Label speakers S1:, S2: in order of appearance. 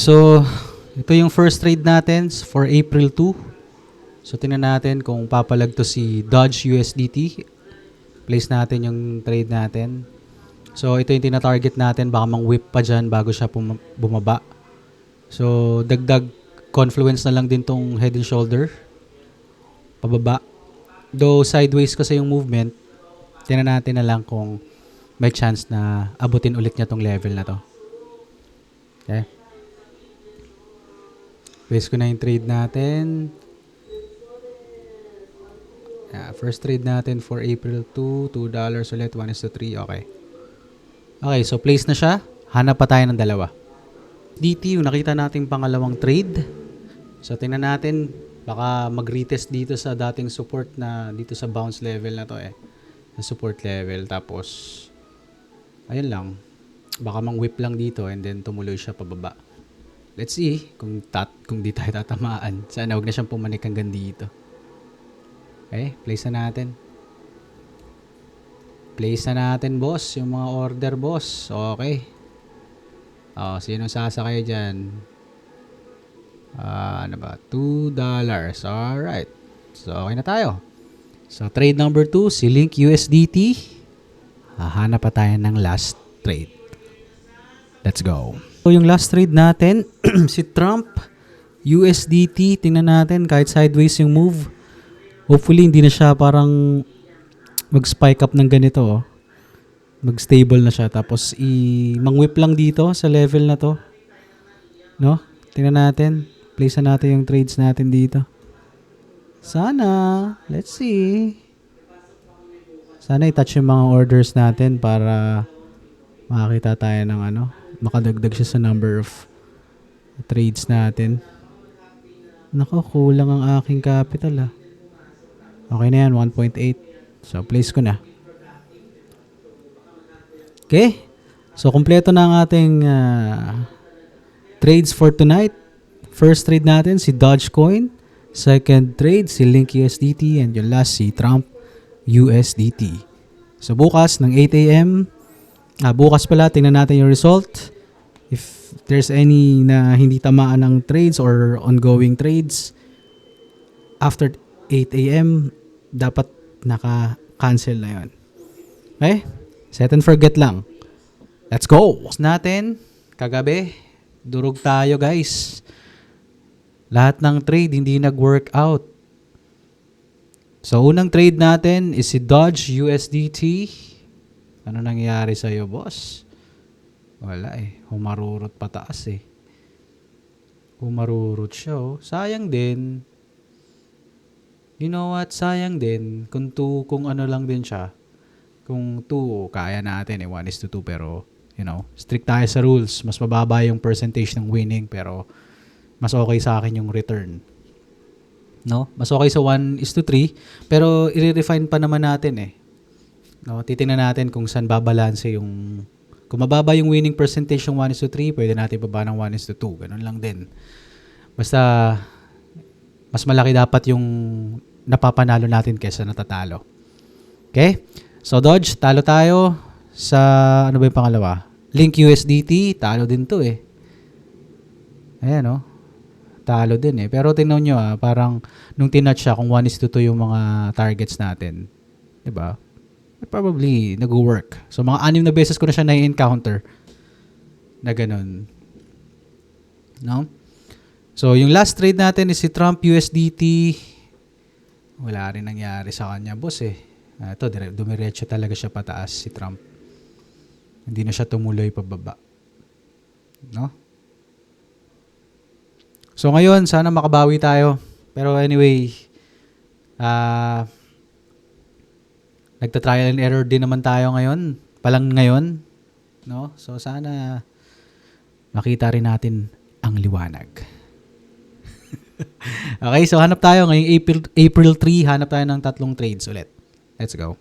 S1: So, ito yung first trade natin for April 2. So, tingnan natin kung papalag to si Dodge USDT. Place natin yung trade natin. So, ito yung tina-target natin. Baka mang-whip pa dyan bago siya bumaba. So, dagdag confluence na lang din tong head and shoulder. Pababa. Though sideways kasi yung movement, tingnan natin na lang kung may chance na abutin ulit niya tong level na to. Okay. Place ko na yung trade natin. Yeah, first trade natin for April 2, $2 ulit, 1:3. Okay. Okay, so place na siya. Hanap pa tayo ng dalawa. DT, yung nakita nating pangalawang trade. So, tingnan natin. Baka mag-retest dito sa dating support na dito sa bounce level na to eh. Sa support level. Tapos, ayun lang. Baka mang-whip lang dito and then tumuloy siya pababa. Let's see kung di tayo tatamaan. Sana huwag na siyang pumanik hanggang dito. Okay, place na natin. Place na natin, boss. Yung mga order, boss. Okay. Sino sasakay dyan? Ano ba? $2. Alright. So, okay na tayo. So, trade number 2, si Link USDT. Hahanap pa tayo ng last trade. Let's go. So, yung last trade natin, si Trump USDT. Tingnan natin kahit sideways yung move. Hopefully, hindi na siya parang mag-spike up ng ganito. Oh. Mag-stable na siya. Tapos, mang-whip lang dito sa level na to. No? Tingnan natin. Place na natin yung trades natin dito. Sana. Let's see. Sana i-touch yung mga orders natin para makakita tayo ng makadagdag siya sa number of trades natin. Nako, kulang ang aking capital Okay na yan, 1.8. So, place ko na. Okay. So, kompleto na ang ating trades for tonight. First trade natin, si Dogecoin. Second trade, si Link USDT. And yung last, si Trump USDT. So, bukas ng 8 a.m., bukas pala, tingnan natin yung result. If there's any na hindi tamaan ng trades or ongoing trades, after 8 a.m., dapat naka-cancel na yun. Okay? Set and forget lang. Let's go! Natin, kagabi, durog tayo guys. Lahat ng trade hindi nag-workout. So, unang trade natin is si Dodge USDT. Ano nangyari sa'yo, boss? Wala Humarurot pataas Humarurot siya Sayang din. You know what? Sayang din. Kung ano lang din siya. Kung 2, kaya natin 1:2. Pero, strict tayo sa rules. Mas mababa yung percentage ng winning. Pero, mas okay sa akin yung return. No? Mas okay sa 1:3. Pero, i-refine pa naman natin No, titingnan natin kung saan babalanse yung kung mababa yung winning percentage ng 1:3, pwede natin baba ng 1:2. Ganun lang din. Basta mas malaki dapat yung napapanalo natin kaysa natatalo. Okay? So Dodge, talo tayo sa ano ba yung pangalawa? Link USDT, talo din to Ayan talo din Pero tingnan nyo parang nung tinouch siya kung 1:2 yung mga targets natin. 'Di ba? Probably nag-work. So, mga 6 na beses ko na siya na-encounter na ganun. No? So, yung last trade natin is si Trump USDT. Wala rin nangyari sa kanya, boss Ito, dumiretso talaga siya pataas si Trump. Hindi na siya tumuloy pababa. No? So, ngayon, sana makabawi tayo. Pero anyway, nagta-trial and error din naman tayo ngayon. No? So, sana makita rin natin ang liwanag. Okay, so hanap tayo ngayong April 3. Hanap tayo ng 3 trades ulit. Let's go.